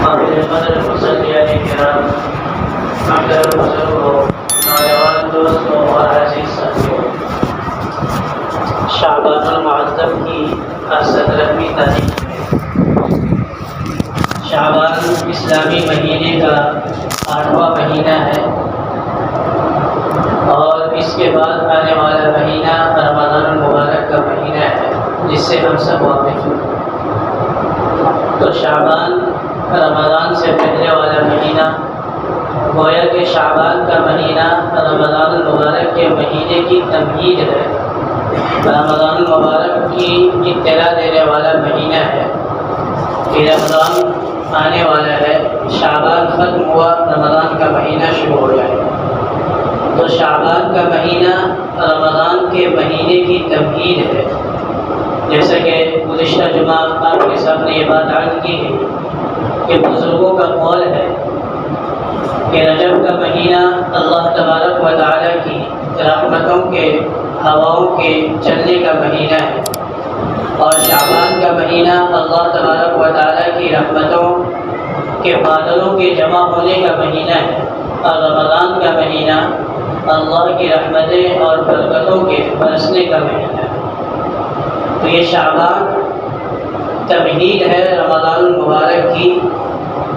قابل قدر مصلیان کرام، محترم بزرگوں، نوجوان دوستوں اور عزیز ساتھیوں، شعبان المعظم کی 17ویں تاریخ میں شعبان اسلامی مہینے کا 8واں مہینہ ہے، اور اس کے بعد آنے والا مہینہ رمضان المبارک کا مہینہ ہے جس سے ہم سب واقف ہیں۔ تو شعبان رمضان سے پہلے والا مہینہ گویا کہ شعبان کا مہینہ رمضان المبارک کے مہینے کی تمہید ہے، رمضان المبارک کی اطلاع دینے والا مہینہ ہے کہ رمضان آنے والا ہے، شعبان ختم ہوا، رمضان کا مہینہ شروع ہو جائے گا۔ تو شعبان کا مہینہ رمضان کے مہینے کی تمہید ہے، جیسا کہ گزشتہ جمعہ آپ کے سامنے یہ بات عرض کی ہے کہ بزرگوں کا قول ہے کہ رجب کا مہینہ اللہ تبارک و تعالیٰ کی رحمتوں کے ہواؤں کے چلنے کا مہینہ ہے، اور شعبان کا مہینہ اللہ تبارک و تعالیٰ کی رحمتوں کے بادلوں کے جمع ہونے کا مہینہ ہے، اور رمضان کا مہینہ اللہ کی رحمتیں اور برکتوں کے برسنے کا مہینہ ہے۔ تو یہ شعبان تمہید ہے رمضان المبارک کی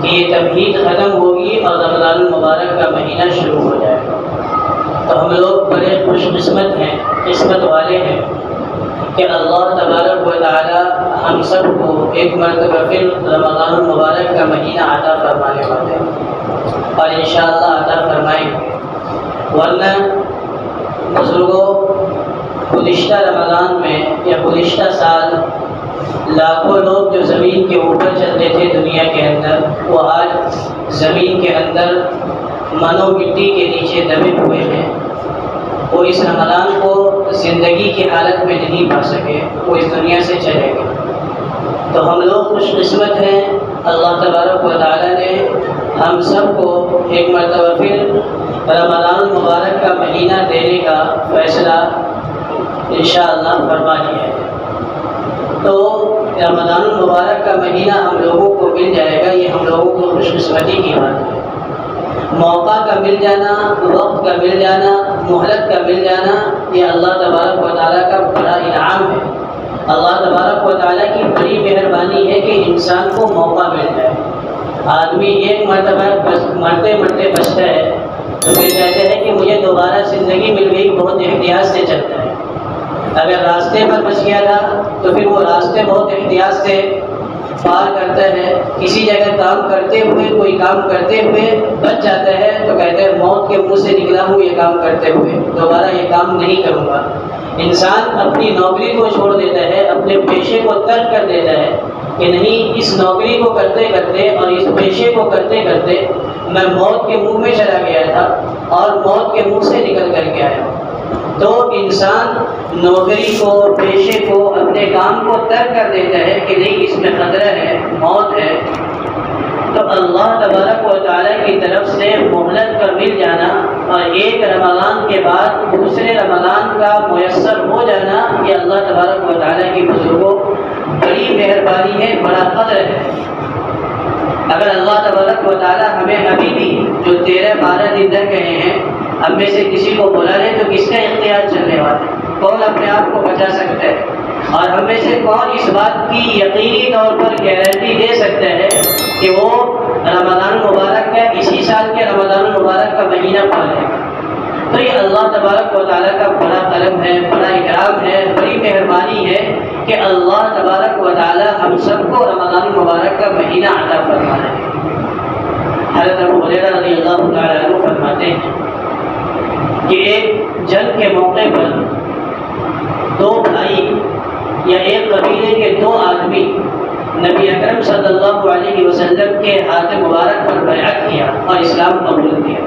کہ یہ تمہید ختم ہوگی اور رمضان المبارک کا مہینہ شروع ہو جائے گا۔ تو ہم لوگ بڑے خوش قسمت ہیں، قسمت والے ہیں کہ اللہ تبارک و تعالی ہم سب کو ایک مرتبہ پھر رمضان المبارک کا مہینہ عطا فرمانے والے ہیں، اور انشاءاللہ عطا فرمائیں گے۔ ورنہ بزرگوں، گزشتہ رمضان میں یا گزشتہ سال لاکھوں لوگ جو زمین کے اوپر چلتے تھے دنیا کے اندر، وہ آج زمین کے اندر من و مٹی کے نیچے دبے ہوئے ہیں۔ وہ اس رمضان کو زندگی کی حالت میں نہیں پا سکے، وہ اس دنیا سے چلے گئے۔ تو ہم لوگ خوش قسمت ہیں، اللہ تبارک و تعالیٰ نے ہم سب کو ایک مرتبہ پھر رمضان المبارک کا مہینہ دینے کا فیصلہ انشاءاللہ فرما لیا ہے۔ تو رمضان المبارک کا مہینہ ہم لوگوں کو مل جائے گا، یہ ہم لوگوں کو خوش قسمتی کی بات ہے۔ موقع کا مل جانا، وقت کا مل جانا، مہلت کا مل جانا، یہ اللہ تبارک و تعالیٰ کا بڑا انعام ہے۔ اللہ تبارک و تعالیٰ کی بڑی مہربانی ہے کہ انسان کو موقع مل جائے۔ آدمی ایک مرتبہ مرتے مرتے بچتا ہے تو پھر کہتے ہیں کہ مجھے دوبارہ زندگی مل گئی، بہت احتیاط سے چلتا ہے۔ اگر راستے پر بچ گیا تھا تو پھر وہ راستے بہت احتیاط سے پار کرتا ہے۔ کسی جگہ کام کرتے ہوئے، کوئی کام کرتے ہوئے بچ جاتا ہے تو کہتے ہیں موت کے منہ سے نکلا ہوں یہ کام کرتے ہوئے، دوبارہ یہ کام نہیں کروں گا۔ انسان اپنی نوکری کو چھوڑ دیتا ہے، اپنے پیشے کو ترک کر دیتا ہے کہ نہیں، اس نوکری کو کرتے کرتے اور اس پیشے کو کرتے کرتے میں موت کے منہ میں چلا گیا تھا اور موت کے منہ سے نکل کر کے آیا۔ تو انسان نوکری کو، پیشے کو، اپنے کام کو ترک کر دیتا ہے کہ نہیں، اس میں خطرہ ہے، موت ہے۔ تو اللہ تبارک و تعالیٰ کی طرف سے مہلت کا مل جانا اور ایک رمضان کے بعد دوسرے رمضان کا میسر ہو جانا، یہ اللہ تبارک و تعالیٰ کی بزرگوں بڑی مہربانی ہے، بڑا قدر ہے۔ اگر اللہ تبارک و تعالیٰ ہمیں ابھی بھی جو 13-12 دن رہ گئے ہیں، ہم میں سے کسی کو بلا لے تو کس کا اختیار چلنے والا ہے؟ کون اپنے آپ کو بچا سکتا ہے؟ اور ہم میں سے کون اس بات کی یقینی طور پر گارنٹی دے سکتا ہے کہ وہ رمضان المبارک کا، اسی سال کے رمضان المبارک کا مہینہ پا لے گا؟ تو یہ اللہ تبارک و تعالیٰ کا بڑا کرم ہے، بڑا اکرام ہے، بڑی مہربانی ہے کہ اللہ تبارک و تعالیٰ ہم سب کو رمضان المبارک کا مہینہ عطا فرما رہے ہیں۔ حضرت ابو ہریرہ رضی اللہ تعالیٰ عنہ فرماتے ہیں کہ ایک جنگ کے موقع پر دو بھائی یا ایک قبیلے کے دو آدمی نبی اکرم صلی اللہ علیہ وسلم کے ہاتھ مبارک پر بیعت کیا اور اسلام قبول کیا۔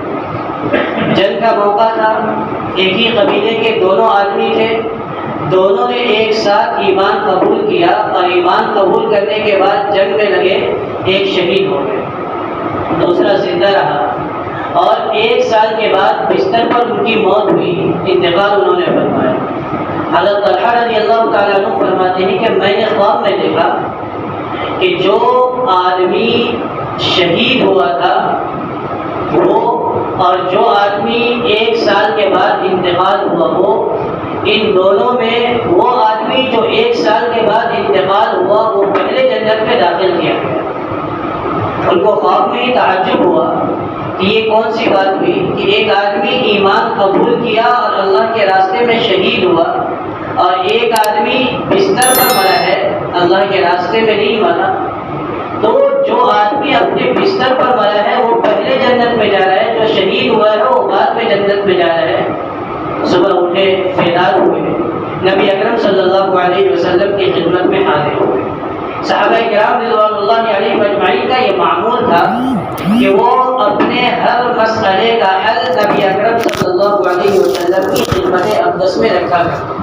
جنگ کا موقع تھا، ایک ہی قبیلے کے دونوں آدمی تھے، دونوں نے ایک ساتھ ایمان قبول کیا، اور ایمان قبول کرنے کے بعد جنگ میں لگے، ایک شہید ہو گئے، دوسرا زندہ رہا، اور 1 سال کے بعد بستر پر ان کی موت ہوئی، انتقال انہوں نے فرمایا۔ حضرت طلحہ رضی اللہ تعالیٰ عنہ فرماتے ہیں کہ میں نے خواب میں دیکھا کہ جو آدمی شہید ہوا تھا وہ اور جو آدمی 1 سال کے بعد انتقال ہوا وہ، ان دونوں میں وہ آدمی جو 1 سال کے بعد انتقال ہوا وہ پہلے جنت میں داخل کیا گیا۔ ان کو خواب میں ہی تعجب ہوا کہ یہ کون سی بات ہوئی کہ ایک آدمی ایمان قبول کیا اور اللہ کے راستے میں شہید ہوا، اور ایک آدمی بستر پر مرا ہے، اللہ کے راستے میں نہیں مرا۔ تو جو آدمی اپنے بستر پر مرا ہے وہ پہلے جنت میں جا رہا ہے، جو شہید ہوا ہے وہ بعد میں جنت میں جا رہا ہے۔ صبح اٹھے، بیدار ہوئے، نبی اکرم صلی اللہ علیہ وسلم کی خدمت میں حاضر ہوئے۔ صحابہ کرام رضوان اللہ علیہم اجمعین کا یہ معمول تھا کہ وہ اپنے ہر مسئلے کا حل نبی اکرم صلی اللہ علیہ وسلم کی خدمت اقدس میں رکھا کرتے،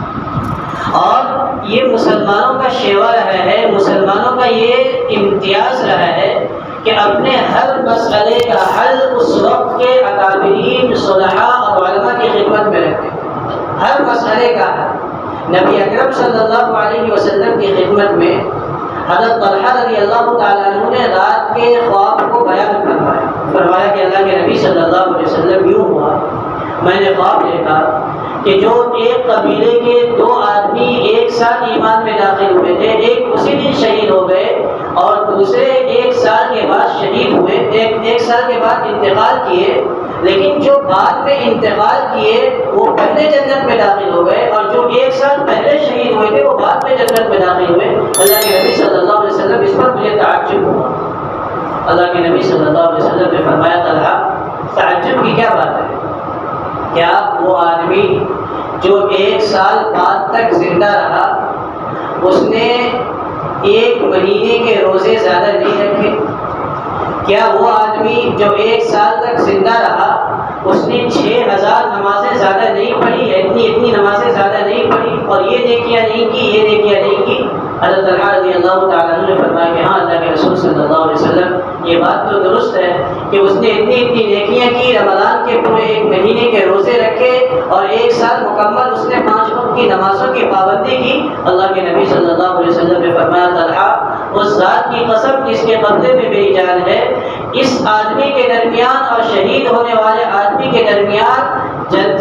اور یہ مسلمانوں کا شیوا رہا ہے، مسلمانوں کا یہ امتیاز رہا ہے کہ اپنے ہر مسئلے کا حل اس وقت کے اکابرین، صلحاء اور علماء کی خدمت میں رکھیں۔ ہر مسئلے کا حل نبی اکرم صلی اللہ علیہ وسلم کی خدمت میں حضرت طلحہ رضی اللہ تعالیٰ عنہ نے رات کے خواب کو بیان فرمایا کہ اللہ کے نبی صلی اللہ علیہ وسلم یوں ہوا، میں نے خواب دیکھا کہ جو ایک قبیلے کے 2 آدمی ایک ساتھ ایمان میں داخل ہوئے تھے، ایک اسی دن شہید ہو گئے اور دوسرے 1 سال کے بعد شہید ہوئے، ایک سال کے بعد انتقال کیے، لیکن جو بعد میں انتقال کیے وہ پہلے جنت میں داخل ہو گئے، اور جو 1 سال پہلے شہید ہوئے تھے وہ بعد میں جنت میں داخل ہوئے۔ اللہ کے نبی صلی اللہ علیہ وسلم، اس پر مجھے تعجب ہوا۔ اللہ کے نبی صلی اللہ علیہ وسلم نے فرمایا طلحہ تعجب کی کیا بات ہے؟ کیا وہ آدمی جو 1 سال بعد تک زندہ رہا اس نے 1 مہینے کے روزے زیادہ نہیں رکھے؟ کیا وہ آدمی جو 1 سال تک زندہ رہا اس نے 6000 نمازیں زیادہ نہیں پڑھی، اتنی نمازیں زیادہ نہیں پڑھی اور یہ نیکیاں نہیں کی، یہ نیکیاں نہیں کی؟ حضرت طلحہ رضی اللہ تعالیٰ عنہ نے فرمایا کہ ہاں اللہ کے رسول صلی اللہ علیہ وسلم یہ بات تو درست ہے کہ اس نے اتنی نیکیاں کی، رمضان کے پورے 1 مہینے کے روزے رکھے اور 1 سال مکمل اس نے 5 وقت کی نمازوں کی پابندی کی۔ اللہ کے نبی صلی اللہ علیہ وسلم نے فرمایا طلحہ اس ذات کی قسم جس کے قبضے میں میری جان ہے، اس آدمی کے درمیان اور شہید ہونے والے آدمی کے درمیان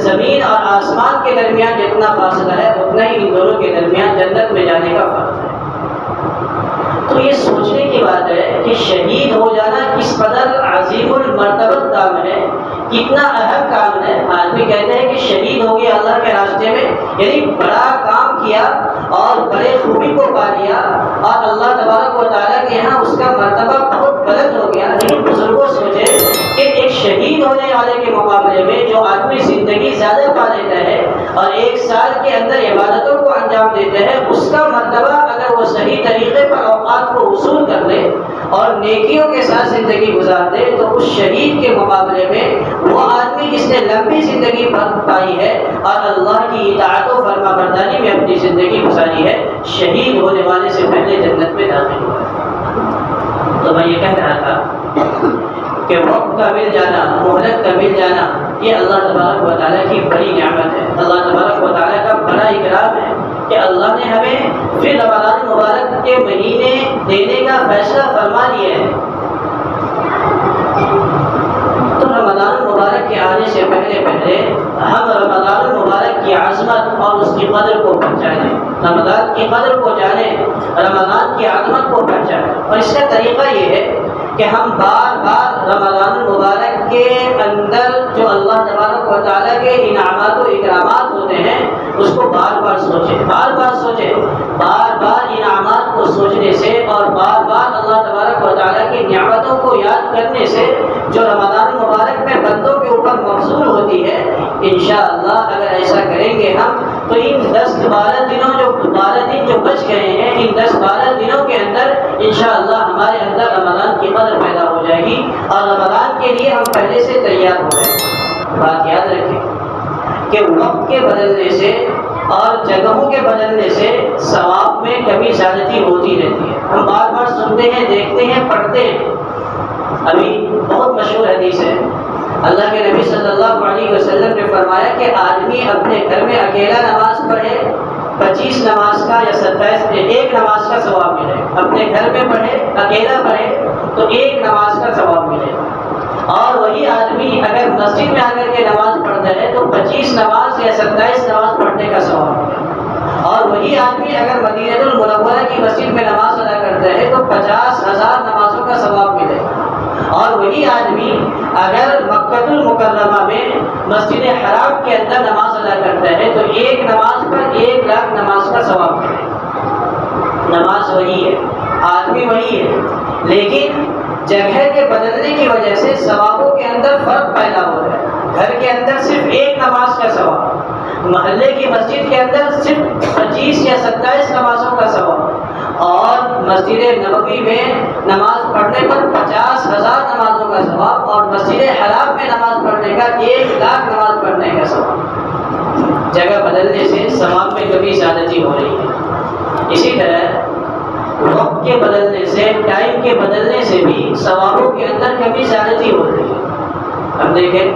زمین اور آسمان کے درمیان جتنا فاصلہ ہے اتنا ہی ان دونوں کے درمیان جنت میں جانے کا فرق ہے۔ تو یہ سوچنے کی بات ہے کہ شہید ہو جانا کس قدر عظیم المرتبت کام ہے، کتنا اہم کام ہے۔ آدمی کہتے ہیں کہ شہید ہو گیا اللہ کے راستے میں، یعنی بڑا کام کیا اور بڑے خوبی کو پا لیا اور اللہ تبارک و تعالیٰ کے یہاں اس کا مرتبہ بہت بلند ہو گیا۔ لیکن بزرگوں سوچے کہ ایک شہید ہونے والے کے مقابلے میں جو آدمی زندگی زیادہ پا لیتا ہے اور 1 سال کے اندر عبادتوں کو انجام دیتا ہے، اس کا مرتبہ اگر وہ صحیح طریقے پر اوقات کو وصول کر لے اور نیکیوں کے ساتھ زندگی گزار دے تو اس شہید کے مقابلے میں وہ آدمی جس نے لمبی زندگی پائی ہے اور اللہ کی اطاعت و فرما برداری میں اپنی زندگی گزاری ہے، شہید ہونے والے سے پہلے جنت میں داخل ہوا ہے۔ تو میں یہ کہہ رہا تھا کہ وقت کا مل جانا، مہلت کا مل جانا، یہ اللہ تبارک و تعالیٰ کی بڑی نعمت ہے، اللہ تبارک و تعالیٰ کا بڑا اکرام ہے کہ اللہ نے ہمیں پھر رمضان مبارک کے مہینے دینے کا فیصلہ فرما دیا ہے۔ تو رمضان مبارک کے آنے سے پہلے ہم رمضان مبارک کی عظمت اور اس کی قدر کو پہچانیں، رمضان کی قدر کو جانیں، رمضان کی عظمت کو پہچانیں۔ اور اس کا طریقہ یہ ہے کہ ہم بار بار رمضان مبارک کے اندر جو اللہ تبارک و تعالیٰ کے انعامات و اکرامات ہوتے ہیں اس کو بار بار سوچیں، بار بار انعامات کو سوچنے سے اور بار بار اللہ تبارک و تعالیٰ کی نعمتوں کو یاد کرنے سے جو رمضان مبارک میں بندوں کے اوپر مبذول ہوتی ہے، انشاءاللہ اگر ایسا کریں گے ہم تو ان 10-12 دنوں جو 12 دن جو بچ گئے ہیں، ان 10-12 دنوں کے اندر انشاءاللہ ہمارے اندر رمضان کی قدر پیدا ہو جائے گی اور رمضان کے لیے ہم پہلے سے تیار ہو جائیں گے۔ بات یاد رکھیں کہ وقت کے بدلنے سے اور جگہوں کے بدلنے سے ثواب میں کمی زیادتی ہوتی رہتی ہے۔ ہم بار بار سنتے ہیں، دیکھتے ہیں، پڑھتے ہیں۔ ابھی بہت مشہور حدیث ہے، اللہ کے نبی صلی اللہ علیہ وسلم نے فرمایا کہ آدمی اپنے گھر میں اکیلا نماز پڑھے 25 نماز کا یا 27 1 نماز کا ثواب ملے، اپنے گھر میں پڑھے، اکیلا پڑھے تو ایک نماز کا ثواب ملے گا، اور وہی آدمی اگر مسجد میں آ کر کے نماز پڑھتا ہے تو 25 نماز یا 27 نماز پڑھنے کا ثواب ملے گا، اور وہی آدمی اگر مدینہ المنورہ کی مسجد میں نماز ادا کرتا ہے تو 50,000 نمازوں کا ثواب ملے گا، اور وہی آدمی اگر مکہ المکرمہ میں مسجد حرام کے اندر نماز ادا کرتا ہے تو ایک نماز پر 1 لاکھ نماز کا ثواب ملے گا۔ نماز وہی ہے، آدمی وہی ہے، لیکن جگہ کے بدلنے کی وجہ سے ثوابوں کے اندر فرق پیدا ہو رہا ہے۔ گھر کے اندر صرف ایک نماز کا ثواب، محلے کی مسجد کے اندر صرف 25 یا 27 نمازوں کا ثواب، اور مسجد نبوی میں نماز پڑھنے پر 50,000 نمازوں کا ثواب، اور مسجد حرام میں نماز پڑھنے کا 1 لاکھ نماز پڑھنے کا ثواب۔ جگہ بدلنے سے ثواب میں کبھی زیادتی ہو رہی ہے۔ اسی طرح وقت کے بدلنے سے، ٹائم کے بدلنے سے بھی ثوابوں کے اندر کبھی زیادتی ہو رہی ہے۔ ہم دیکھیں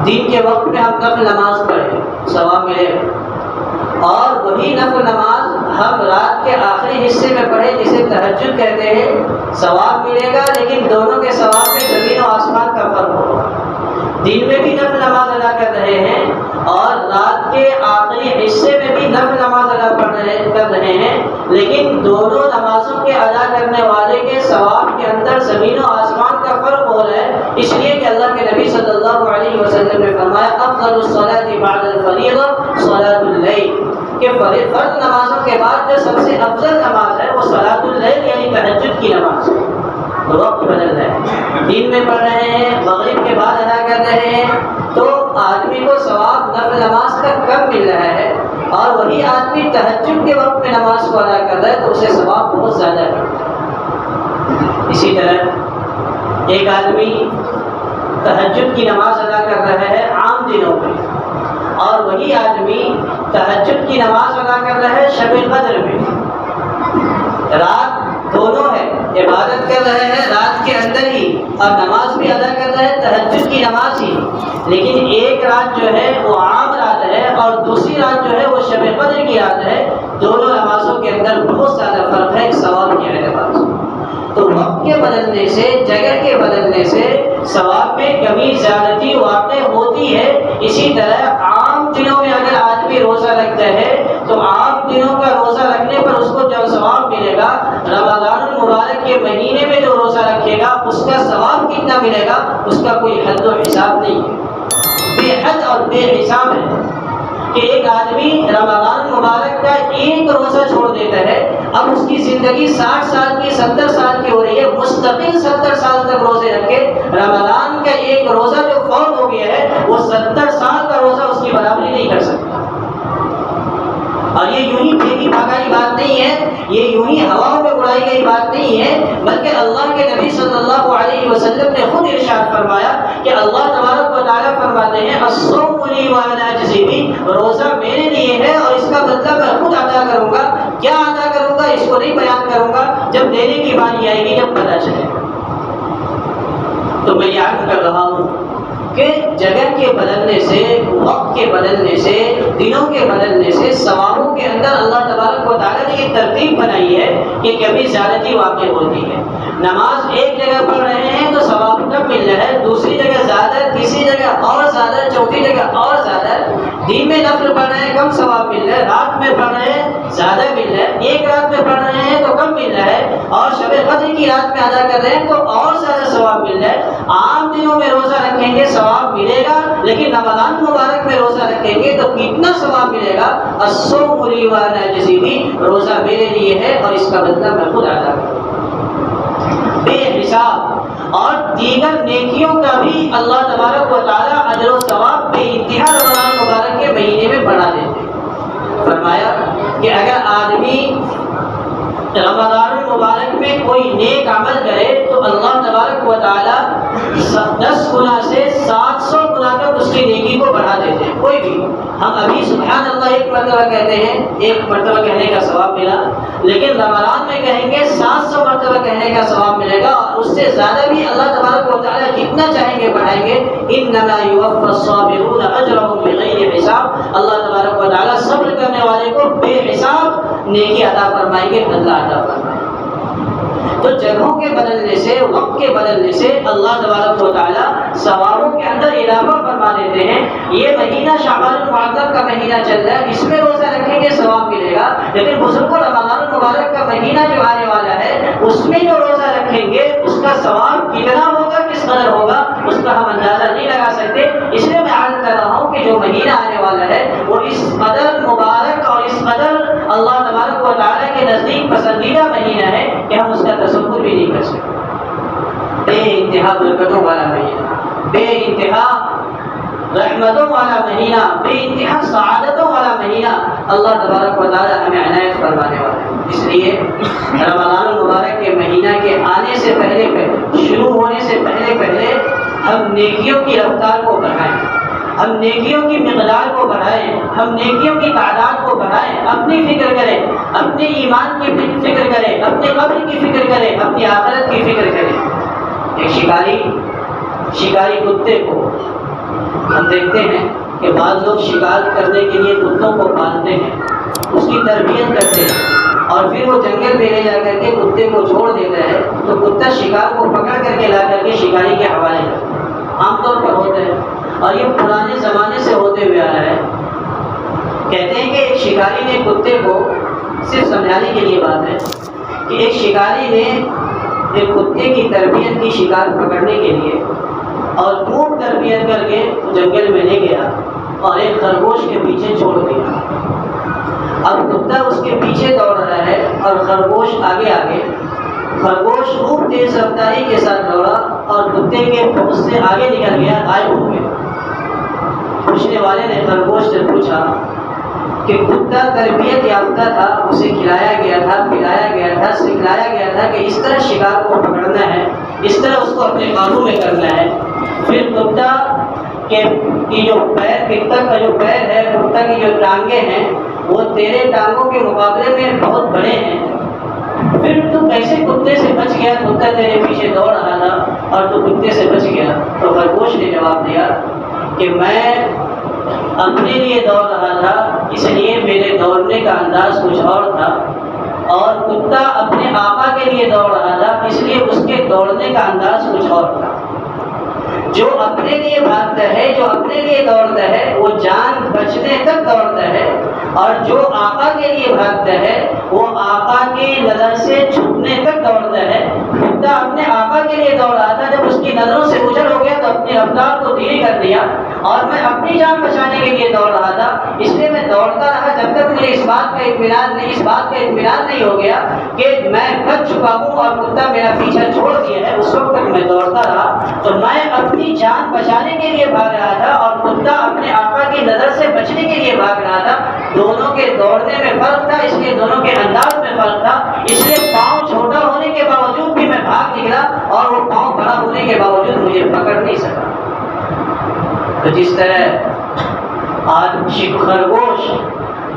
دن کے وقت میں ہم نفل نماز پڑھیں ثواب ملے گا، اور وہی نفل نماز ہم رات کے آخری حصے میں پڑھیں جسے تہجد کہتے ہیں، ثواب ملے گا، لیکن دونوں کے ثواب میں زمین و آسمان کا فرق ہوگا۔ دن میں بھی نفل نماز ادا کر رہے ہیں اور رات کے آخری حصے میں بھی نفل نماز ادا کر رہے ہیں، لیکن دونوں نمازوں کے ادا کرنے والے کے ثواب کے اندر زمین و آسمان کا فرق ہو رہا ہے، اس لیے کہ اللہ کے نبی صلی اللہ علیہ وسلم نے فرمایا افضل الصلاۃ بعد الفریضہ صلاۃ اللیل، کہ فرض نمازوں کے بعد جو سب سے افضل نماز ہے وہ صلاۃ اللیل یعنی تہجد کی نماز ہے۔ تو وقت بدل رہا ہے، دن میں پڑھ رہے ہیں، مغرب کے بعد ادا کر رہے ہیں، تو آدمی کو ثواب نفل نماز کا کم مل رہا ہے، اور وہی آدمی تہجد کے وقت میں نماز کو ادا کر رہا ہے تو اسے ثواب بہت زیادہ ملتا ہے۔ اسی طرح ایک آدمی تہجد کی نماز ادا کر رہا ہے عام دنوں میں، اور وہی آدمی تہجد کی نماز ادا کر رہا ہے شب قدر میں، رات دونوں ہے، عبادت کر رہے ہیں رات کے اندر ہی، اور نماز بھی ادا کر رہے ہیں تہجد کی نماز ہی، لیکن ایک رات جو ہے وہ عام رات ہے اور دوسری رات جو ہے وہ شب قدر کی رات ہے، دونوں نمازوں کے اندر بہت زیادہ فرق ہے ثواب کے اعتبار سے۔ تو وقت کے بدلنے سے، جگہ کے بدلنے سے ثواب میں کمی زیادتی واقع ہوتی ہے۔ اسی طرح عام دنوں میں اگر آدمی روزہ رکھتا ہے تو عام دنوں کا روزہ رکھنے پر اس کو جو ثواب ملے گا، رمضان المبارک کے مہینے میں جو روزہ رکھے گا اس کا ثواب کتنا ملے گا اس کا کوئی حد و حساب نہیں ہے، بے حد اور بے حساب ہے۔ کہ ایک آدمی رمضان المبارک کا ایک روزہ چھوڑ دیتا ہے، اب اس کی زندگی 60 سال کی 70 سال کی ہو رہی ہے، مستقل 70 سال تک روزے رکھے، رمضان کا ایک روزہ جو فوت ہو گیا ہے وہ 70 سال کا روزہ اس کی برابری نہیں کر سکتا۔ اور یہ یوں ہی پھینکی پھاکائی بات نہیں ہے، یہ یوں ہی ہواؤں میں اڑائی گئی بات نہیں ہے، بلکہ اللہ کے نبی صلی اللہ علیہ وسلم نے خود ارشاد فرمایا کہ اللہ تبارک و تعالیٰ فرماتے ہیں الصوم لی وانا اجزی بہ، روزہ میرے لیے ہے اور اس کا بدلہ میں خود ادا کروں گا۔ کیا ادا کروں گا اس کو نہیں بیان کروں گا، جب دینے کی باری آئے گی جب پتہ چلے گا۔ تو میں یاد کر رہا ہوں کہ جگہ کے بدلنے سے، وقت کے بدلنے سے، دنوں کے بدلنے سے ثوابوں کے اندر اللہ تبارک و تعالیٰ نے یہ ترتیب بنائی ہے کہ کبھی زیادتی واقع ہوتی ہے۔ نماز ایک جگہ پڑھ رہے ہیں تو ثواب کم مل رہا ہے، دوسری جگہ زیادہ، تیسری جگہ اور زیادہ، چوتھی جگہ اور زیادہ، دن میں نفل پڑھ رہے ہیں کم ثواب مل رہا ہے، رات میں پڑھ رہے ہیں زیادہ مل رہا ہے، ایک رات میں پڑھ رہے ہیں تو کم مل رہا ہے، اور شب قدر کی رات میں ادا کر رہے ہیں تو اور زیادہ ثواب مل رہا ہے۔ عام دنوں میں روزہ رکھیں گے ثواب ملے گا، لیکن رمضان مبارک میں روزہ رکھیں گے تو کتنا ثواب ملے گا؟ الصوم لی وانا اجزی بہ، روزہ میرے لیے ہے اور اس کا بدلہ میں خود ادا کروں گا، بے حساب۔ اور دیگر نیکیوں کا بھی اللہ تبارک و تعالیٰ اجر و ثواب بے انتہا رمضان مبارک کے مہینے میں بڑھا دیتے ہیں۔ فرمایا کہ اگر آدمی رمضان المبارک میں کوئی نیک عمل کرے تو اللہ تبارک و تعالیٰ 10 گنا سے 700 گنا تک اس کی نیکی کو بڑھا دیتے ہیں۔ کوئی بھی، ہم ابھی سبحان اللہ ایک مرتبہ کہتے ہیں، ایک مرتبہ کہنے کا ثواب ملا، لیکن رمضان میں کہیں گے 700 مرتبہ کہنے کا ثواب ملے گا، اور اس سے زیادہ بھی اللہ تبارک و تعالیٰ جتنا چاہیں گے بڑھائیں گے۔ انما یوفی الصابرون اجرهم بغیر حساب، اللہ تبارک و تعالیٰ صبر کرنے والے کو بے حساب نیکی عطا فرمائیں گے، بدلہ عطا فرمائیں گے۔ تو جگہوں کے بدلنے سے، وقت کے بدلنے سے اللہ تبارک و تعالیٰ ثوابوں کے اندر اضافہ فرما دیتے ہیں۔ یہ مہینہ شعبان المعظم کا مہینہ چل رہا ہے، اس میں روزہ رکھیں گے ثواب ملے گا، لیکن بزرگوں رمضان المبارک کا مہینہ جو آنے والا ہے اس میں جو روزہ رکھیں گے اس کا ثواب کتنا ہوگا، کس قدر ہوگا، اس کا ہم اندازہ نہیں لگا سکتے۔ اس لیے میں عرض کر رہا ہوں کہ جو مہینہ آنے والا ہے وہ اس قدر مبارک اور اس قدر اللہ تبارک و تعالیٰ کے نزدیک پسندیدہ مہینہ ہے کہ ہم اس کا تصور بھی نہیں کر سکتے۔ بے انتہا برکتوں والا مہینہ، بے انتہا رحمتوں والا مہینہ، بے انتہا سعادتوں والا مہینہ اللہ تبارک و تعالیٰ ہمیں عنایت فرمانے والا ہے۔ اس لیے رمضان المبارک کے مہینہ کے آنے سے پہلے شروع ہونے سے پہلے ہم نیکیوں کی رفتار کو بڑھائیں، ہم نیکیوں کی مقدار کو بڑھائیں، ہم نیکیوں کی تعداد کو بڑھائیں، اپنی فکر کریں، اپنے ایمان کی فکر کریں، اپنے قبر کی فکر کریں، اپنی آخرت کی فکر کریں۔ ایک شکاری کتے کو ہم دیکھتے ہیں کہ بعض لوگ شکار کرنے کے لیے کتوں کو پالتے ہیں، اس کی تربیت کرتے ہیں اور پھر وہ جنگل میں لے جا کر کے کتے کو چھوڑ دیتا ہے تو کتا شکار کو پکڑ کر کے لا کر کے شکاری کے حوالے کرتا ہے، عام طور پر ہوتا ہے اور یہ پرانے زمانے سے ہوتے ہوئے آ رہا ہے۔ کہتے ہیں کہ ایک شکاری نے کتے کو، صرف سمجھانے کے لیے بات ہے کہ ایک شکاری نے ایک کتے کی تربیت کی شکار پکڑنے کے لیے اور خوب تربیت کر کے جنگل میں لے گیا اور ایک خرگوش کے پیچھے چھوڑ دیا۔ اب کتا اس کے پیچھے دوڑ رہا ہے اور خرگوش آگے آگے۔ خرگوش خوب تیز رفتاری کے ساتھ دوڑا اور کتے کے پہنچ سے آگے نکل گیا، غائب ہو گیا۔ پوچھنے والے نے خرگوش سے پوچھا کہ کتا تربیت یافتہ تھا، اسے کھلایا گیا تھا، پلایا گیا تھا، سکھلایا گیا تھا کہ اس طرح شکار کو پکڑنا ہے، اس طرح اس کو اپنے قابو میں کرنا ہے۔ پھر کتا کی جو پیر، کتا کا جو پیر ہے، کتا کی جو ٹانگیں ہیں وہ تیرے ٹانگوں کے مقابلے میں بہت بڑے ہیں، پھر تو کیسے کتے سے بچ گیا؟ کتا تیرے پیچھے دوڑ رہا تھا اور تو کتے سے بچ گیا۔ تو خرگوش نے جواب دیا کہ میں اپنے لیے دوڑ رہا تھا، اس لیے میرے دوڑنے کا انداز کچھ اور تھا، اور کتا اپنے آقا کے لیے دوڑ رہا تھا، اس لیے اس کے دوڑنے کا انداز کچھ اور تھا۔ جو اپنے لیے بھاگتا ہے، جو اپنے لیے دوڑتا ہے وہ جان بچنے تک دوڑتا ہے، اور جو آقا کے لیے بھاگتا ہے وہ آقا کی نظر سے چھپنے تک دوڑتا ہے۔ کتا اپنے آقا کے لیے دوڑ رہا تھا، جب اس کی نظروں سے اوجھل ہو گیا تو اپنی رفتار کو دھیرے کر دیا، اور میں اپنی جان بچانے کے لیے دوڑ رہا تھا، اس لیے میں دوڑتا رہا جب تک مجھے اس بات کا اطمینان نہیں ہو گیا کہ میں بچ چکا ہوں اور کتا میرا پیچھا چھوڑ دیا ہے۔ اس وقت تک میں دوڑتا رہا، تو میں اپنی جان بچانے کے لیے بھاگ رہا تھا اور کتا اپنے آقا کی نظر سے بچنے کے لیے بھاگ رہا تھا۔ دونوں کے دوڑنے میں فرق تھا، اس لیے دونوں کے انداز میں فرق تھا، اس لیے پاؤں چھوٹا ہونے کے باوجود بھی میں بھاگ نکلا اور وہ پاؤں بڑا ہونے کے باوجود مجھے پکڑ نہیں سکا۔ تو جس طرح آج خرگوش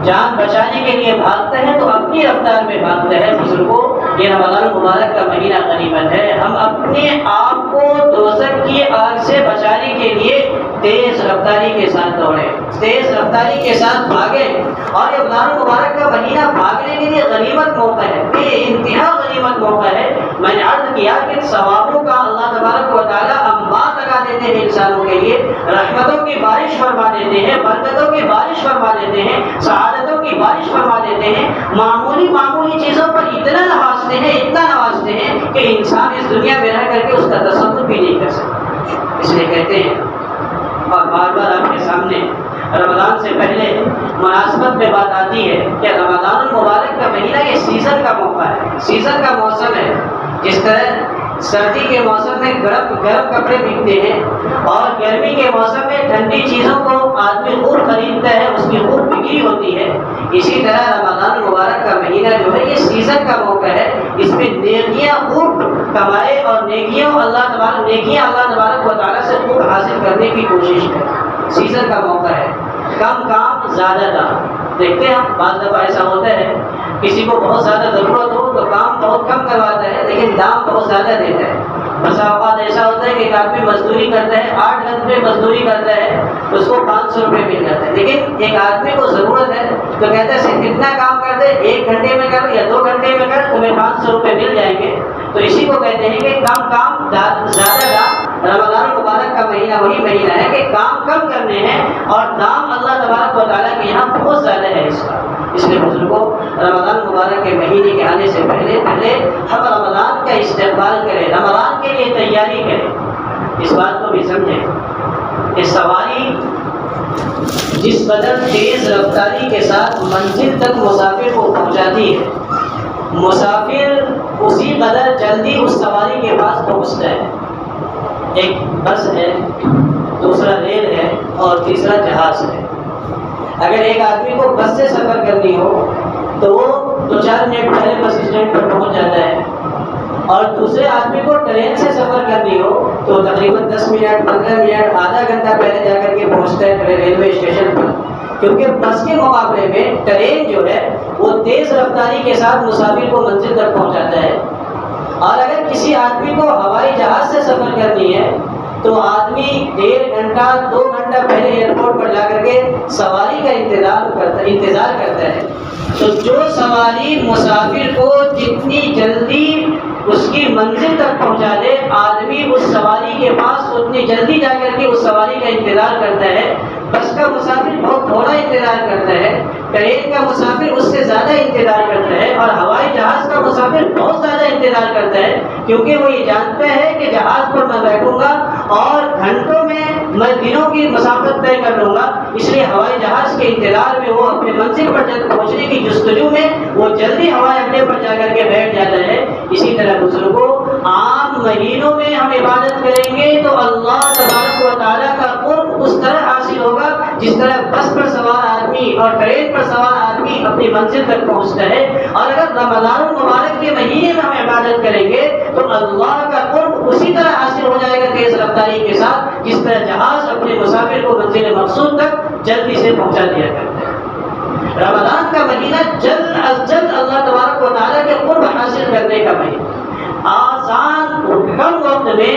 جان بچانے کے لیے بھاگتا ہے تو اپنی رفتار میں بھاگتا ہے۔ بزرگوں، یہ رمضان المبارک کا مہینہ غنیمت ہے، ہم اپنے آپ کو دوزخ کی آگ سے بچانے کے لیے تیز رفتاری کے ساتھ دوڑیں، تیز رفتاری کے ساتھ بھاگیں، اور یہ رمضان المبارک کا مہینہ بھاگنے کے لیے غنیمت موقع ہے، بے انتہا غنیمت موقع ہے۔ میں نے عرض کیا کہ ثوابوں کا اللہ تبارک و تعالیٰ انبار لگا دیتے ہیں انسانوں کے لیے، رحمتوں کی بارش فرما دیتے ہیں، برکتوں کی بارش فرما دیتے ہیں، سعادتوں کی بارش فرما دیتے ہیں، معمولی چیزوں پر اتنا نوازتے ہیں کہ انسان اس دنیا میں رہ کر کے اس کا تصور بھی نہیں کر سکتا۔ اس لیے کہتے ہیں اور بار بار آپ کے سامنے رمضان سے پہلے مناسبت میں بات آتی ہے کہ رمضان المبارک کا مہینہ یہ سیزن کا موقع ہے، سیزن کا موسم ہے۔ جس طرح سردی کے موسم میں گرم کپڑے بکتے ہیں اور گرمی کے موسم میں ٹھنڈی چیزوں کو آدمی خوب خریدتا ہے، اس کی خوب بکری ہوتی ہے، اسی طرح رمضان المبارک کا مہینہ جو ہے یہ سیزن کا موقع ہے۔ اس میں نیکیاں خوب کمائے اور نیکیاں اللہ تبارک و تعالیٰ سے خوب حاصل کرنے کی کوشش کرے۔ سیزن کا موقع ہے، کم کام زیادہ دام۔ دیکھتے ہیں بعض دفعہ ایسا ہوتا ہے کسی کو بہت زیادہ ضرورت ہو تو کام بہت کم کرواتا ہے لیکن دام بہت زیادہ دیتا ہے۔ بسا اوقات ایسا ہوتا ہے کہ ایک آدمی مزدوری کرتا ہے 8 گھنٹے مزدوری کرتا ہے اس کو 500 روپے مل جاتے ہیں، لیکن ایک آدمی کو ضرورت ہے تو کہتا ہے صرف اتنا کام کر دے، 1 گھنٹے میں کر یا 2 گھنٹے میں کر، تمہیں 500 روپے مل جائیں گے۔ تو اسی کو کہتے ہیں کہ کم کام زیادہ دام۔ رمضان المبارک کا مہینہ وہی مہینہ ہے کہ کام کم کرنے ہیں اور دام اللہ تبارک و تعالیٰ کے یہاں بہت زیادہ ہے اس کا۔ اس لیے بزرگوں، رمضان مبارک کے مہینے کے آنے سے پہلے ہم رمضان کا استقبال کریں، رمضان کے لیے تیاری کریں۔ اس بات کو بھی سمجھیں کہ سواری جس قدر تیز رفتاری کے ساتھ منزل تک مسافر کو پہنچاتی ہے، مسافر اسی قدر جلدی اس سواری کے پاس پہنچتا ہے۔ ایک بس ہے، دوسرا ریل ہے اور تیسرا جہاز ہے۔ اگر ایک آدمی کو بس سے سفر کرنی ہو تو وہ 2-4 منٹ پہلے بس اسٹینڈ پر پہنچ جاتا ہے، اور دوسرے آدمی کو ٹرین سے سفر کرنی ہو تو تقریباً 10 منٹ 15 منٹ آدھا گھنٹہ پہلے جا کر کے پہنچتا ہے ریلوے اسٹیشن پر، کیونکہ بس کے مقابلے میں ٹرین جو ہے وہ تیز رفتاری کے ساتھ مسافر کو منزل تک پہنچاتا ہے۔ اور اگر کسی آدمی کو ہوائی جہاز سے سفر کرنی ہے تو آدمی 1.5 گھنٹہ 2 گھنٹہ پہلے ایئرپورٹ پر جا کر کے سواری کا انتظار کرتا ہے۔ تو جو سواری مسافر کو جتنی جلدی اس کی منزل تک پہنچا دے، آدمی اس سواری کے پاس اتنی جلدی جا کر کے اس سواری کا انتظار کرتا ہے۔ بس کا مسافر بہت تھوڑا انتظار کرتا ہے، ٹرین کا مسافر اس سے زیادہ انتظار کرتا ہے، اور ہوائی جہاز کا مسافر بہت زیادہ انتظار کرتا ہے، کیونکہ وہ یہ جانتا ہے کہ جہاز پر میں بیٹھوں گا اور گھنٹوں میں دنوں کی مسافت طے کر لوں گا۔ اس لیے ہوائی جہاز کے انتظار میں وہ اپنے منزل پر پہنچنے کی جستجو میں وہ جلدی ہوائی اڈے پر جا کر کے بیٹھ جاتا ہے۔ اسی طرح بزرگوں، عام مہینوں میں ہم عبادت کریں گے تو اللہ تبارک و تعالیٰ کا قرب اس طرح حاصل ہوگا جس طرح بس پر سوار آدمی اور ٹرین پر سوار آدمی اپنی منزل تک پہنچتا ہے۔ اور اگر رمضان المبارک کے مہینے میں ہم عبادت کریں گے تو اللہ کا قرب اسی طرح حاصل ہو جائے گا تیز رفتاری کے ساتھ جس طرح جہاز اپنے مسافر کو منزل مقصود تک جلدی سے پہنچا دیا کرتا ہے۔ رمضان کا مہینہ جلد از جلد اللہ تبارک و تعالیٰ کے قرب حاصل کرنے کا مہینہ، آسان کم وقت میں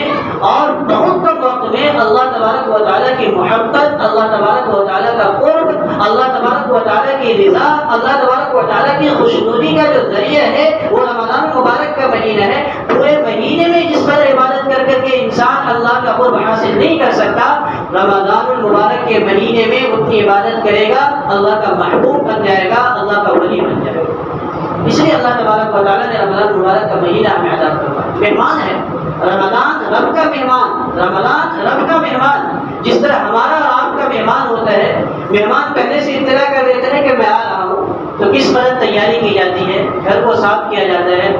اور بہت کم وقت میں اللہ تبارک و تعالیٰ کی محبت، اللہ تبارک و تعالیٰ کا قرب، اللہ تبارک و تعالیٰ کی رضا، اللہ تبارک و تعالیٰ کی خوشنودی کا جو ذریعہ ہے وہ رمضان مبارک کا مہینہ ہے۔ پورے مہینے میں جس پر عبادت کر کر کے انسان اللہ کا قرب حاصل نہیں کر سکتا، رمضان المبارک کے مہینے میں اتنی عبادت کرے گا، اللہ کا محبوب بن جائے گا، اللہ کا ولی بن جائے گا۔ اس لیے اللہ تبارک و تعالیٰ نے رمضان مبارک کا مہینہ ہمیں عطا فرمایا۔ مہمان ہے رمضان، رب کا مہمان، رمضان رب کا مہمان۔ جس طرح ہمارا اور آپ کا مہمان ہوتا ہے، مہمان پہلے سے اطلاع کر دیتے ہیں کہ میں آ رہا ہوں، تو کس قدر تیاری کی جاتی ہے، گھر کو صاف کیا جاتا ہے،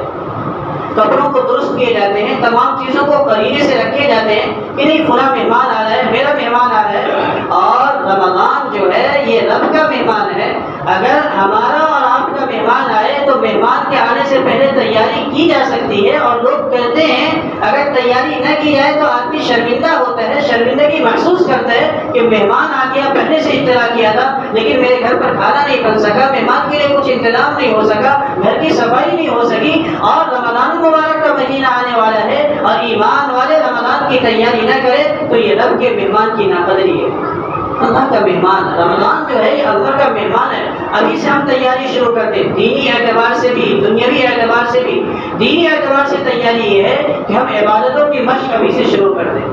کپڑوں کو درست کیے جاتے ہیں، تمام چیزوں کو قرینے سے رکھے جاتے ہیں کہ نہیں فلاں مہمان آ رہا ہے، میرا مہمان آ رہا ہے۔ اور رمضان جو ہے یہ رب کا مہمان ہے۔ اگر ہمارا اور آپ کا مہمان آئے تو مہمان کے آنے سے پہلے تیاری کی جا سکتی ہے، اور لوگ کہتے ہیں اگر تیاری نہ کی جائے تو آدمی شرمندہ ہوتا ہے، شرمندگی محسوس کرتا ہے کہ مہمان آ گیا، پہلے سے اطلاع کیا تھا لیکن میرے گھر پر کھانا نہیں بن سکا، مہمان کے لیے کچھ انتظام نہیں ہو سکا، گھر کی صفائی نہیں ہو سکی۔ اور رمضان مبارک کا مہینہ آنے والا ہے اور ایمان والے رمضان کی تیاری نہ کرے تو یہ رب کے مہمان کی ناقدری ہے۔ اللہ کا مہمان رمضان جو ہے یہ اللہ کا مہمان ہے۔ ابھی سے ہم تیاری شروع کر دیں، دینی اعتبار سے بھی دنیاوی اعتبار سے بھی۔ دینی اعتبار سے تیاری یہ ہے کہ ہم عبادتوں کی مشق ابھی سے شروع کر دیں۔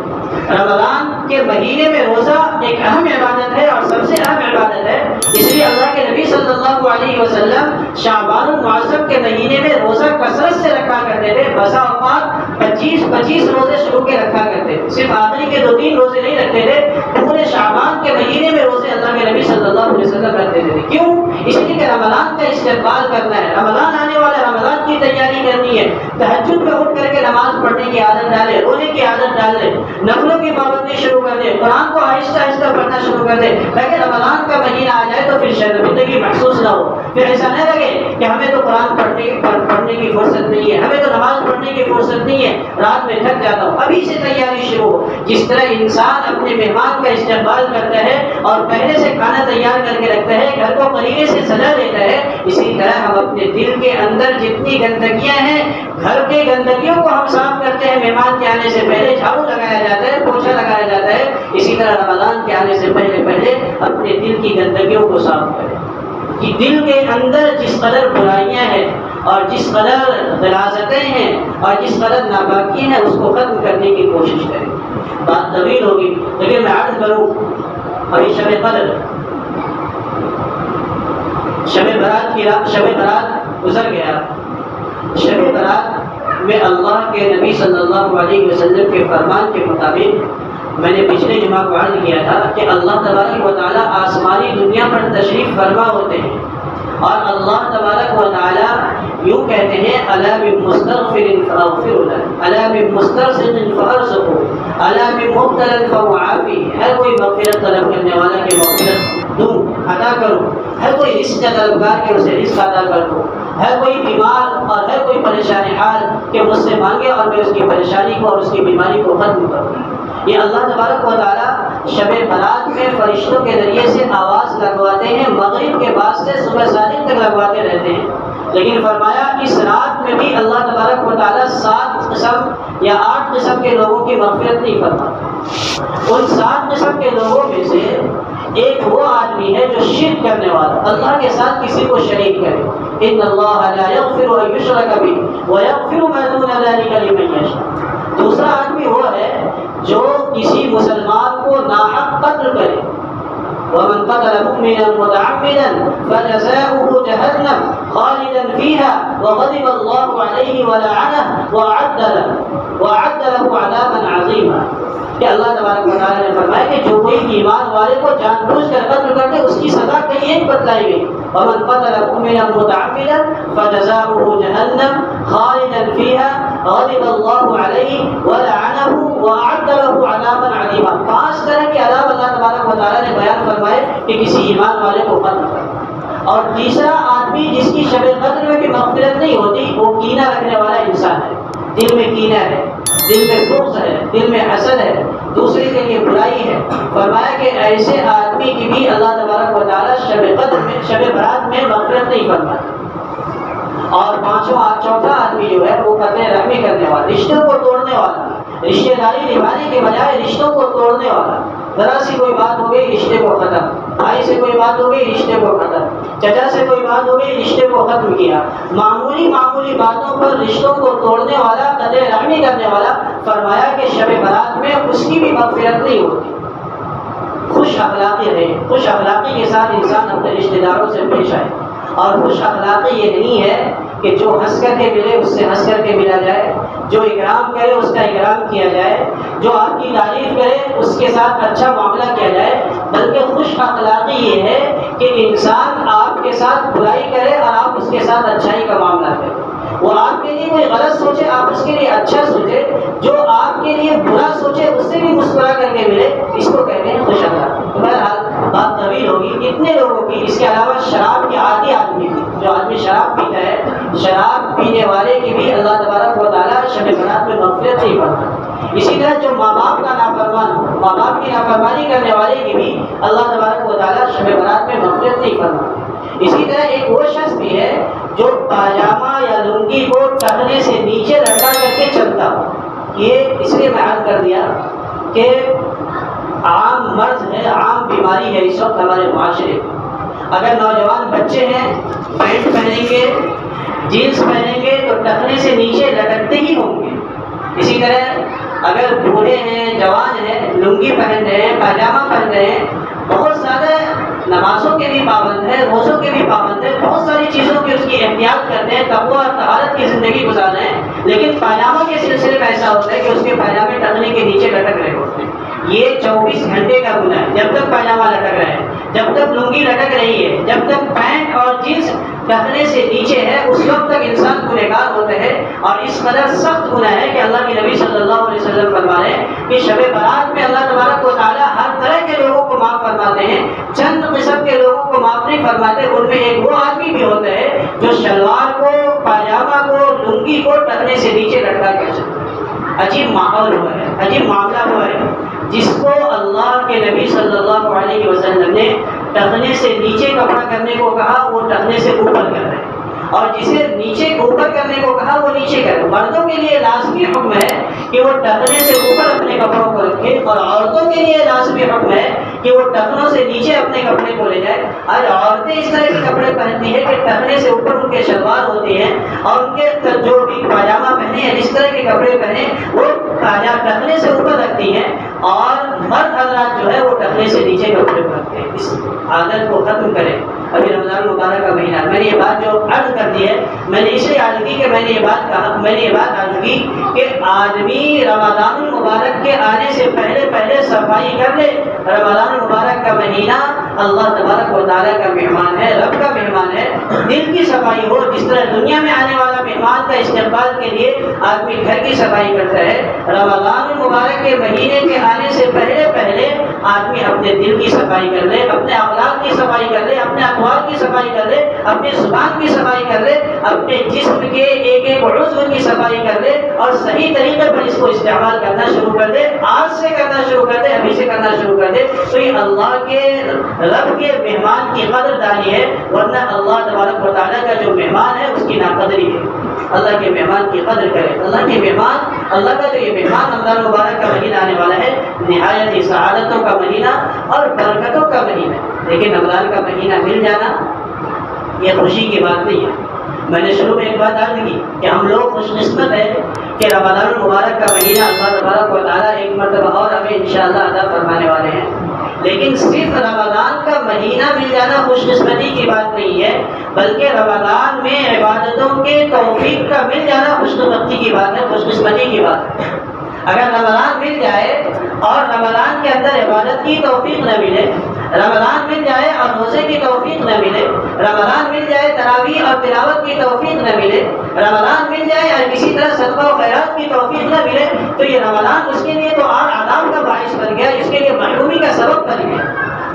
رمضان کے مہینے میں روزہ ایک اہم عبادت ہے اور سب سے اہم عبادت ہے، اس لیے اللہ کے نبی صلی اللہ علیہ وسلم شعبان المعظم کے مہینے میں روزہ کثرت سے رکھا کرتے تھے۔ بسا اوقات 25 روزے شروع کے رکھا کرتے تھے، صرف آخری کے 2-3 روزے نہیں رکھتے تھے، پورے شعبان کے مہینے میں روزے اللہ کے نبی صلی اللہ علیہ وسلم رکھتے تھے۔ کیوں؟ اس لیے کہ رمضان کا استقبال کرنا ہے، رمضان آنے والا، رمضان کی تیاری کرنی ہے۔ تہجد میں اٹھ کر کے نماز پڑھنے کی عادت ڈالے، رونے کی عادت ڈال لے، نفلوں کی پابندی شروع کر دے، قرآن کو آہستہ آہستہ پڑھنا شروع کر دے، تاکہ رمضان کا مہینہ آ جائے تو پھر شرمندگی محسوس نہ ہو، پھر ایسا نہ لگے کہ ہمیں تو قرآن پڑھنے کی فرصت نہیں ہے، ہمیں تو نماز پڑھنے کی فرصت نہیں ہے، رات میں تھک جاتا ہوں۔ ابھی سے تیاری شروع ہو، جس طرح انسان اپنے مہمان کا استقبال کرتا ہے اور پہلے سے کھانا تیار کر کے رکھتا ہے، گھر کو قریبے سے سجا دیتا ہے، اسی طرح ہم اپنے دل کے اندر جتنی گندگیاں ہیں، گھر کے گندگیوں کو ہم صاف کرتے ہیں۔ مہمان کے آنے سے پہلے جھاڑو لگایا جاتا ہے، پوچھا لگایا جاتا ہے، اسی طرح رمضان کے آنے سے پہلے اپنے دل کی گندگیوں کو صاف کریں کہ دل کے اندر جس قدر برائیاں ہیں اور جس قدر غلاظتیں ہیں اور جس قدر ناپاکی ہیں، اس کو ختم کرنے کی کوشش کریں۔ بات طویل ہوگی لیکن میں عرض کروں، ابھی شب قدر، شب برات گزر گیا۔ شب برات میں اللہ کے نبی صلی اللہ علیہ وسلم کے فرمان کے مطابق، میں نے پچھلے جمعہ کو عرض کیا تھا کہ اللہ تبارک و تعالیٰ آسمانی دنیا پر تشریف فرما ہوتے ہیں، اور اللہ تبارک و تعالیٰ یوں کہتے ہیں، الا بمستغفر فاغفر له، الا بمسترزق فارزقه، الا بمبتلا فوعافی، ہر کوئی مغفرت طلب کرنے والا کہ مغفرت دوں، عطا کروں، ہر کوئی رزق طلبگار کہ اسے رزق عطا کر دوں، ہر کوئی بیمار اور ہر کوئی پریشان حال کہ مجھ سے مانگے اور میں اس کی پریشانی کو اور اس کی بیماری کو ختم کروں۔ یہ اللہ تبارک و تعالیٰ شب برات میں فرشتوں کے ذریعے سے آواز لگواتے ہیں، مغرب کے بعد سے صبح صادق تک لگواتے رہتے ہیں، لیکن فرمایا اس رات میں بھی اللہ تبارک و تعالیٰ 7 قسم یا 8 قسم کے لوگوں کی مغفرت نہیں فرماتا۔ ان 7 قسم کے لوگوں میں سے ایک وہ آدمی ہے جو شرک کرنے والا، اللہ کے ساتھ کسی کو شریک کرے۔ ان اللہ لا یغفر ان یشرک بہ ویغفر ما دون ذلک لمن یشاء۔ دوسرا آدمی وہ ہے جو کسی مسلمان کو ناحق قتل کرے، ومن قتل مؤمنا متعمدا فجزاؤه جهنم خالدا فيها وغضب الله عليه ولعنه وأعد له عذابا عظيما۔ کہ اللہ تبارک و تعالیٰ نے فرمایا کہ جو کوئی ایمان والے کو جان بوجھ کر قتل کرتے اس کی سزا کہیں ایک بتلائی گئی، ومن قتل مؤمنا متعمدا فجزاؤه جهنم خالدا فيها غضب الله عليه ولعنه وأعد له عذابا عظيما۔ 5 طرح کے عذاب اللہ تبارک و تعالیٰ نے بیان فرمائے کہ کسی ایمان والے کو قتل کرے۔ اور تیسرا آدمی جس کی شب قدر میں بھی مغفرت نہیں ہوتی، وہ کینہ رکھنے والا انسان ہے، دل میں کینہ ہے، دل میں بغض ہے، دل میں حسد ہے، دوسرے کے لیے برائی ہے۔ فرمایا کہ ایسے آدمی کی بھی اللہ تبارک و تعالیٰ شب برات میں مغفرت نہیں فرماتا۔ اور چوتھا آدمی جو ہے وہ قطع رحمی کرنے والا، رشتوں کو توڑنے والا، رشتے داری نبھانے کے بجائے رشتوں کو توڑنے والا۔ ذرا سی کوئی بات ہو گئی رشتے کو ختم، بھائی سے کوئی بات ہو گئی رشتے کو ختم، چچا سے کوئی بات ہو گئی رشتے کو ختم کیا۔ معمولی باتوں پر رشتوں کو توڑنے والا، قطع رحمی کرنے والا، فرمایا کہ شب برات میں اس کی بھی مغفرت نہیں ہوتی۔ خوش اخلاقی رہے، خوش اخلاقی کے ساتھ انسان اپنے رشتہ داروں سے پیش آئے، اور خوش اخلاقی یہ نہیں ہے کہ جو ہنس کر کے ملے اس سے ہنس کر کے ملا جائے، جو اکرام کرے اس کا اکرام کیا جائے، جو آپ کی تعریف کرے اس کے ساتھ اچھا معاملہ کیا جائے، بلکہ خوش اخلاقی یہ ہے کہ انسان آپ کے ساتھ برائی کرے اور آپ اس کے ساتھ اچھائی کا معاملہ کریں۔ وہ آپ کے لیے کوئی غلط سوچے، آپ اس کے لیے اچھا سوچے، جو آپ کے لیے برا سوچے اس سے بھی مسکرا کر کے ملے، اس کو کہتے ہیں خوش اخلاقی۔ بہرحال بات طویل ہوگی، اتنے لوگوں کی، اس کے علاوہ شراب کے عادی آدمی بھی، جو آدمی شراب پیتا ہے، شراب پینے والے کی بھی اللہ تبارک و تعالیٰ شب برات میں مغفرت نہیں فرماتا۔ اسی طرح جو ماں باپ کا نافرمان، ماں باپ کی نافرمانی کرنے والے کی بھی اللہ تبارک و تعالیٰ شب برات میں مغفرت نہیں فرماتا۔ اسی طرح ایک وہ شخص بھی ہے جو پاجامہ یا لنگی کو ٹخنے سے نیچے لٹکا کر کے چلتا ہو۔ یہ اس لیے بیان کر دیا کہ عام مرض ہے، عام بیماری ہے اس وقت ہمارے معاشرے میں۔ اگر نوجوان بچے ہیں پینٹ پہنیں گے، جینس پہنیں گے تو ٹخنے سے نیچے لٹکتے ہی ہوں گے۔ اسی طرح اگر بوڑھے ہیں، جوان ہیں، لنگی پہن رہے ہیں، پاجامہ پہن رہے ہیں، بہت زیادہ نمازوں کے بھی پابند ہیں، روزوں کے بھی پابند ہیں، بہت ساری چیزوں کی اس کی احتیاط کرتے ہیں، تقویٰ اور طہارت کی زندگی گزار رہے ہیں، لیکن پاجاموں کے سلسلے میں ایسا ہوتا ہے کہ اس کے پاجامے ٹخنے کے نیچے لٹک رہے ہوتے ہیں۔ یہ 24 گھنٹے کا گناہ ہے۔ جب تک پاجامہ لٹک رہا ہے، جب تک لنگی لٹک رہی ہے، جب تک پینٹ اور جینس ٹخنے سے نیچے ہے، اس وقت تک انسان گنہگار ہوتا ہے۔ اور اس قدر سخت گناہ ہے کہ اللہ کے نبی صلی اللہ علیہ وسلم فرما رہے ہیں کہ شب برات میں اللہ تبارک و تعالیٰ ہر طرح کے لوگوں کو معاف فرماتے ہیں، چند قسم کے لوگوں کو معاف نہیں فرماتے۔ ان میں ایک وہ آدمی بھی ہوتا ہے جو شلوار کو، پاجامہ کو، لنگی کو ٹخنے سے نیچے لٹکا کے چلتا ہے۔ عجیب ماحول ہوا ہے، عجیب معاملہ ہوا ہے۔ جس کو اللہ کے نبی صلی اللہ علیہ وسلم نے ٹخنے سے نیچے کپڑا کرنے کو کہا وہ ٹخنے سے اوپر کر رہے ہیں، اور جسے نیچے اوپر کرنے کو کہا وہ نیچے کرے۔ مردوں کے لیے لازمی حکم ہے کہ وہ ٹخنے سے اوپر اپنے کپڑوں کو رکھے، اور عورتوں کے لیے لازمی حکم ہے کہ وہ ٹخنوں سے نیچے اپنے کپڑے کو لے جائے۔ آج عورتیں اس طرح کے کپڑے پہنتی ہیں کہ ٹخنے سے اوپر ان کے شلوار ہوتے ہیں، اور ان کے جو بھی پاجامہ پہنے ہیں، جس طرح کے کپڑے پہنے وہ ٹخنے سے اوپر رکھتی ہیں، اور مرد حضرات جو ہے وہ ٹخنے سے نیچے کپڑے کو رکھتے ہیں۔ اس عادت کو ختم کریں۔ ابھی رمضان المبارک کا مہینہ، میں نے یہ بات جو عرض کر دی ہے، میں نے اس لیے عرض کی کہ میں نے یہ بات عرض کی کہ آدمی رمضان المبارک کے آنے سے پہلے صفائی کر لے۔ رمضان المبارک کا مہینہ اللہ تبارک و تعالیٰ کا مہمان ہے، رب کا مہمان ہے۔ دل کی صفائی ہو، جس طرح دنیا میں آنے والا مہمان کا استقبال کے لیے آدمی گھر کی صفائی کرتا ہے، رمضان المبارک کے مہینے کے آنے سے پہلے آدمی اپنے دل کی صفائی کر لے، اپنے اخلاق کی صفائی کر لے، اپنے اقوال کی صفائی کر لے، اپنی زبان کی صفائی کر لے، اپنے جسم کے ایک عضو کی صفائی کر لے، اور صحیح طریقے پر اس کو استعمال کرنا شروع کر دے۔ آج سے کرنا شروع کر دے، ابھی سے کرنا شروع کر دے، تو یہ اللہ کے رب کے مہمان کی قدر دانی ہے، ورنہ اللہ تبارک و تعالیٰ کا جو مہمان ہے اس کی ناقدری ہے۔ اللہ کے مہمان کی قدر کرے۔ اللہ کے مہمان، اللہ کا جو یہ مہمان رمضان مبارک کا مہینہ آنے والا ہے، نہایت ہی سعادتوں کا مہینہ اور برکتوں کا مہینہ ہے۔ لیکن رمضان کا مہینہ مل جانا یہ خوشی کی بات نہیں ہے۔ میں نے شروع میں ایک بات عرض کی کہ ہم لوگ خوش قسمت ہیں کہ رمضان المبارک کا مہینہ اللہ تبارک و تعالیٰ ایک مرتبہ اور ہمیں انشاءاللہ عطا فرمانے والے ہیں۔ لیکن صرف رمضان کا مہینہ مل جانا خوش قسمتی کی بات نہیں ہے، بلکہ رمضان میں عبادتوں کے توفیق کا مل جانا خوش قسمتی کی بات ہے، خوش قسمتی کی بات ہے۔ اگر رمضان مل جائے اور رمضان کے اندر عبادت کی توفیق نہ ملے، رمضان مل جائے اور روزے کی توفیق نہ ملے، رمضان مل جائے تراویح اور تلاوت کی توفیق نہ ملے، رمضان مل جائے اور کسی طرح صدقہ و خیرات کی توفیق نہ ملے، تو یہ رمضان اس کے لیے تو اور عذاب کا باعث بن گیا، اس کے لیے محرومی کا سبب بن گیا۔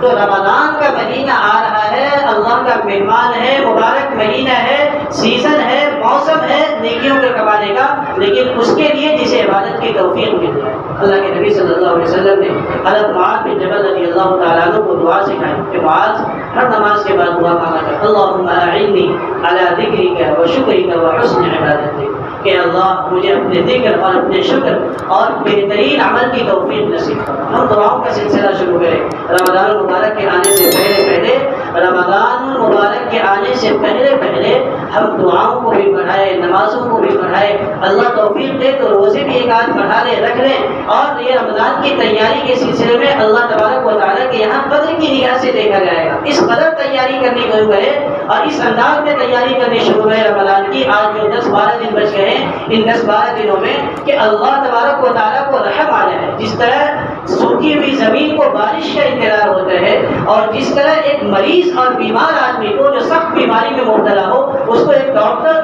تو رمضان کا مہینہ آ رہا ہے، اللہ کا مہمان ہے، مبارک مہینہ ہے، سیزن ہے، موسم ہے نیکیوں کے کمانے کا، لیکن اس کے لیے جسے عبادت کی توفیق مل جائے۔ اللہ کے نبی صلی اللہ علیہ وسلم نے حضرت معاذ بن جبل رضی اللہ تعالیٰ عنہ کو دعا سکھائی کہ معاذ ہر نماز کے بعد دعا مانگا کر، اللہم اعنی علی ذکرک و شکرک و حسن عبادتک، کہ اللہ مجھے اپنے ذکر اور اپنے شکر اور بہترین عمل کی توفیق نصیب فرما۔ ہم دعاؤں کا سلسلہ شروع کریں۔ رمضان المبارک کے آنے سے پہلے رمضان المبارک کے آنے سے پہلے ہم دعاؤں کو بھی بڑھائیں، نمازوں کو بھی بڑھائیں۔ اللہ توفیق دے تو روزے بھی ایک آدھ بڑھا لیں، رکھ لیں، اور یہ رمضان کی تیاری کے سلسلے میں اللہ تبارک و تعالیٰ کے یہاں قدر کی نگاہ سے دیکھا جائے گا۔ اس قدر تیاری کرنی شروع کرے اور اس انداز میں تیاری کرنی شروع ہے رمضان کی۔ آج جو 10-12 دن بچ گئے ہیں، ان 10-12 دنوں میں کہ اللہ تبارک و تعالیٰ کو رحم آ جائے۔ جس طرح سوکھی ہوئی زمین کو بارش کا انتظار ہوتا ہے، اور جس طرح ایک مریض اور بیمار آدمی کو جو سخت بیماری میں مبتلا ہو اس کو ایک ڈاکٹر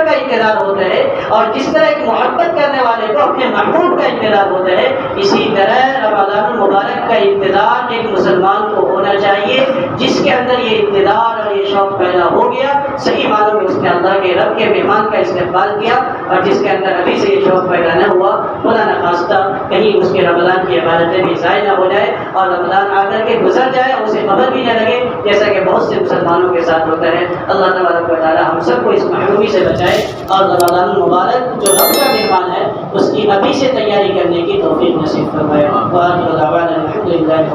کا انتظار ہوتا ہے، اور جس طرح ایک محبت کرنے والے کو اپنے محبوب کا انتظار ہوتا ہے، اسی طرح رمضان المبارک کا انتظار ایک مسلمان کو ہونا چاہیے۔ جس کے اندر یہ انتظار اور یہ شوق پیدا ہو گیا، صحیح معنوں میں اس نے اللہ کے رب کے مہمان کا استقبال کیا، اور جس کے اندر ابھی سے یہ شوق پیدا نہ ہوا، خدا نخواستہ کہیں اس کے رمضان کی عبادتیں بھی ضائع نہ ہو جائے اور رمضان آ کر کے گزر جائے اور اسے خبر بھی نہ لگے، جیسا کہ بہت سے مسلمانوں کے ساتھ ہوتا ہے۔ اللہ تبارک و تعالی ہم سب کو اس محرومی سے بچائے اور رمضان المبارک جو رب کا مہمان ہے اس کی ابھی سے تیاری کرنے کی توفیق نصیب فرمائے۔ وآخر دعوانا الحمدللہ۔